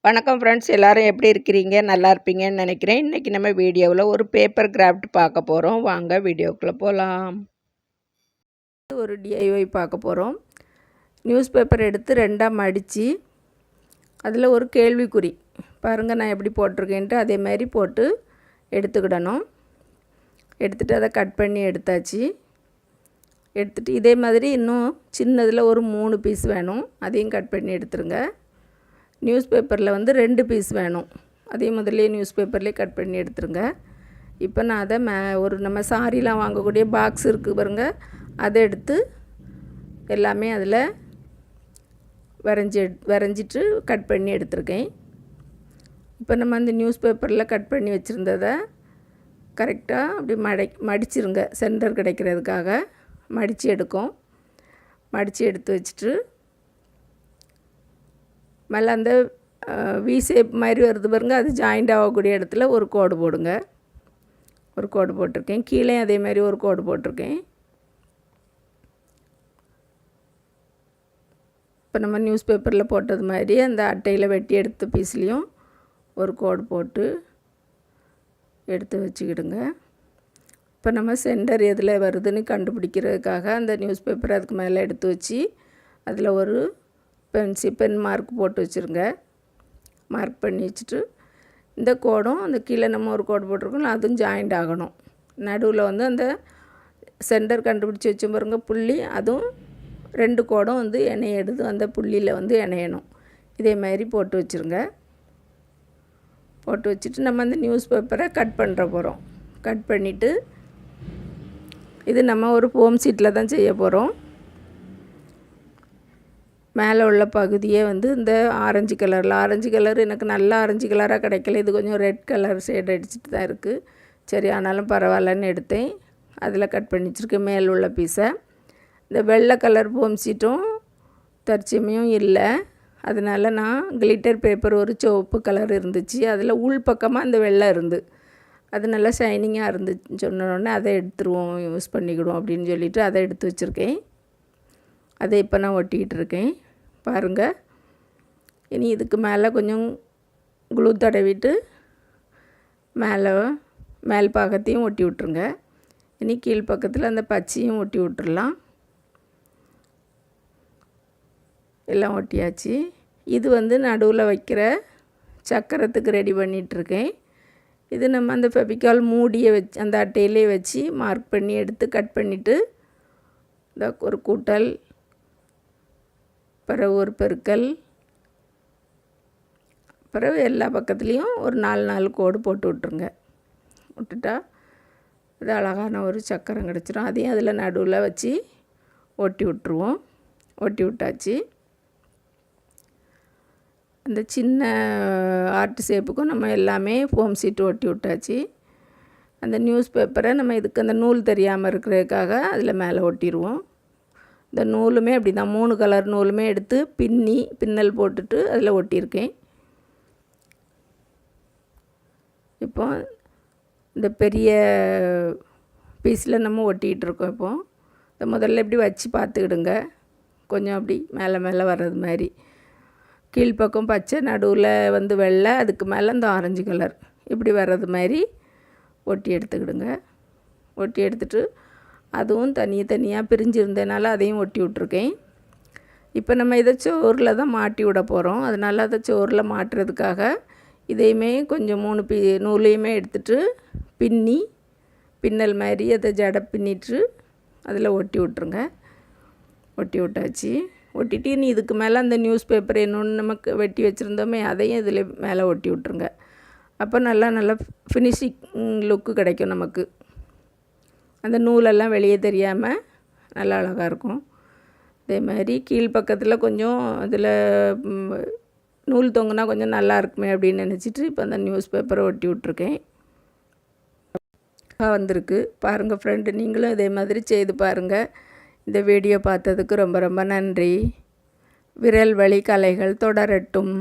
வணக்கம் ஃப்ரெண்ட்ஸ், எல்லோரும் எப்படி இருக்கிறீங்க? நல்லா இருப்பீங்கன்னு நினைக்கிறேன். இன்றைக்கி நம்ம வீடியோவில் ஒரு பேப்பர் கிராஃப்ட் பார்க்க போகிறோம். வாங்க வீடியோக்குள்ளே போகலாம். ஒரு டிஐஒய் பார்க்க போகிறோம். நியூஸ் பேப்பர் எடுத்து ரெண்டாக மடித்து அதில் ஒரு கேள்விக்குறி பாருங்கள், நான் எப்படி போட்டிருக்கேன்ட்டு அதே மாதிரி போட்டு எடுத்துக்கிடணும். எடுத்துகிட்டு அதை கட் பண்ணி எடுத்தாச்சு. எடுத்துகிட்டு இதே மாதிரி இன்னும் சின்னதில் ஒரு 3 பீஸ் வேணும், அதையும் கட் பண்ணி எடுத்துருங்க. நியூஸ் பேப்பரில் வந்து 2 பீஸ் வேணும், அதையும் முதல்ல நியூஸ் பேப்பர்லேயே கட் பண்ணி எடுத்துருங்க. இப்போ நான் அதை ஒரு நம்ம சாரிலாம் வாங்கக்கூடிய பாக்ஸ் இருக்குது பாருங்கள், அதை எடுத்து எல்லாமே அதில் வரைஞ்சிட்டு கட் பண்ணி எடுத்துருக்கேன். இப்போ நம்ம அந்த நியூஸ் பேப்பரில் கட் பண்ணி வச்சுருந்ததை கரெக்டாக அப்படி மடிச்சிருங்க. சென்டர் கிடைக்கிறதுக்காக மடித்து எடுத்து வச்சுட்டு மேலே அந்த வி ஷேப் மாதிரி வருது பாருங்கள், அது ஜாயிண்ட் ஆகக்கூடிய இடத்துல ஒரு கோடு போடுங்க. ஒரு கோடு போட்டிருக்கேன். கீழே அதே மாதிரி ஒரு கோடு போட்டிருக்கேன். இப்போ நம்ம நியூஸ் பேப்பரில் போட்டது மாதிரி அந்த அட்டையில் வெட்டி எடுத்த பீஸ்லேயும் ஒரு கோடு போட்டு எடுத்து வச்சுக்கிடுங்க. இப்போ நம்ம சென்டர் எதில் வருதுன்னு கண்டுபிடிக்கிறதுக்காக அந்த நியூஸ் பேப்பரை அதுக்கு மேலே எடுத்து வச்சு அதில் ஒரு பென் மார்க் போட்டு வச்சுருங்க. மார்க் பண்ணி வச்சுட்டு இந்த கோடும் அந்த கீழே நம்ம ஒரு கோடு போட்டிருக்கோம், அதுவும் ஜாயிண்ட் ஆகணும். நடுவில் வந்து அந்த சென்டர் கண்டுபிடிச்சி வச்சு பாருங்க புள்ளி, அதுவும் 2 கோடும் வந்து எடுத்து அந்த புள்ளியில் வந்து இணையணும். இதே மாதிரி போட்டு வச்சுருங்க. போட்டு வச்சுட்டு நம்ம அந்த நியூஸ் பேப்பரை கட் பண்ணுற போகிறோம். கட் பண்ணிவிட்டு இது நம்ம ஒரு ஃபோம் ஷீட்டில் தான் செய்ய போகிறோம். மேலே உள்ள பகுதியே வந்து இந்த ஆரஞ்சு கலர் எனக்கு நல்லா ஆரஞ்சு கலராக கிடைக்கல, இது கொஞ்சம் ரெட் கலர் ஷேட் அடிச்சுட்டு தான் இருக்குது. சரி, ஆனாலும் பரவாயில்லன்னு எடுத்தேன். அதில் கட் பண்ணி வச்சுருக்கேன் மேல் உள்ள பீஸை. இந்த வெள்ளை கலர் ஃபோம் ஷீட்டும் தற்சமயம் இல்லை, அதனால் நான் கிளிட்டர் பேப்பர் ஒரு சிவப்பு கலர் இருந்துச்சு, அதில் உள் பக்கமாக இந்த வெள்ளை இருந்து அது நல்லா ஷைனிங்காக இருந்துச்சுன்னு சொன்னோடனே அதை எடுத்துருவோம், யூஸ் பண்ணிக்கிடுவோம் அப்படின்னு சொல்லிவிட்டு அதை எடுத்து வச்சுருக்கேன். அதை இப்போ நான் ஒட்டிக்கிட்டு இருக்கேன் பாருங்கள். இனி இதுக்கு மேலே கொஞ்சம் குளூ தடவிட்டு மேல் பாகத்தையும் ஒட்டி விட்ருங்க. இனி கீழ் பக்கத்தில் அந்த பச்சையும் ஒட்டி விட்டுறலாம். எல்லாம் ஒட்டியாச்சு. இது வந்து நடுவில் வைக்கிற சக்கரத்துக்கு ரெடி பண்ணிகிட்ருக்கேன். இது நம்ம அந்த ஃபெவிகால் மூடியை வச்சு அந்த அட்டையிலே வச்சு மார்க் பண்ணி எடுத்து கட் பண்ணிவிட்டு இந்த ஒரு கூட்டல், பிறகு ஒரு பெருக்கல், பிறகு எல்லா பக்கத்துலேயும் ஒரு 4 கோடு போட்டு விட்ருங்க. விட்டுட்டா அது அழகான ஒரு சக்கரம் கிடச்சிரும். அதையும் அதில் நடுவில் வச்சு ஒட்டி விட்ருவோம். ஒட்டி விட்டாச்சு. அந்த சின்ன ஆர்ட் ஷேப்புக்கும் நம்ம எல்லாமே ஃபோம் ஷீட்டு ஒட்டி விட்டாச்சு. அந்த நியூஸ் பேப்பரை நம்ம இதுக்கு அந்த நூல் தெரியாமல் இருக்கிறதுக்காக அதில் மேலே ஒட்டிடுவோம். இந்த நூலுமே அப்படி தான் 3 கலர் நூலுமே எடுத்து பின்னல் போட்டுட்டு அதில் ஒட்டியிருக்கேன். இப்போ இந்த பெரிய பீஸில் நம்ம ஒட்டிகிட்டு இருக்கோம். இப்போது இந்த முதல்ல இப்படி வச்சு பார்த்துக்கிடுங்க, கொஞ்சம் அப்படி மேலே வர்றது மாதிரி. கீழ்ப்பக்கம் பச்சை, நடுவில் வந்து வெள்ளை, அதுக்கு மேலே இந்த ஆரஞ்சு கலர் இப்படி வர்றது மாதிரி ஒட்டி எடுத்துக்கிடுங்க. ஒட்டி எடுத்துகிட்டு அதுவும் தனியாக பிரிஞ்சிருந்ததுனால அதையும் ஒட்டி விட்ருக்கேன். இப்போ நம்ம இதை சோறில் தான் மாட்டி விட போகிறோம். அதனால் அதை சோறில் மாட்டுறதுக்காக இதையுமே கொஞ்சம் 3 நூலையுமே எடுத்துகிட்டு பின்னல் மாதிரி அதை ஜடை பின்னிட்டு அதில் ஒட்டி விட்ருங்க. ஒட்டி விட்டாச்சு. ஒட்டிட்டு இனி இதுக்கு மேலே அந்த நியூஸ் பேப்பர் இன்னொன்று நமக்கு வெட்டி வச்சுருந்தோமே அதையும் இதில் மேலே ஒட்டி விட்ருங்க. அப்போ நல்லா ஃபினிஷிங் லுக்கு கிடைக்கும் நமக்கு. அந்த நூலெல்லாம் வெளியே தெரியாமல் நல்லா அழகாக இருக்கும். அதே மாதிரி கீழ்ப்பக்கத்தில் கொஞ்சம் அதில் நூல் தொங்குனா கொஞ்சம் நல்லா இருக்குமே அப்படின்னு நினச்சிட்டு இப்போ அந்த நியூஸ் பேப்பரை ஒட்டி விட்ருக்கேன். வந்திருக்கு பாருங்கள் ஃப்ரெண்டு, நீங்களும் இதே மாதிரி செய்து பாருங்கள். இந்த வீடியோ பார்த்ததுக்கு ரொம்ப நன்றி. விரல் வலி கலைகள் தொடரட்டும்.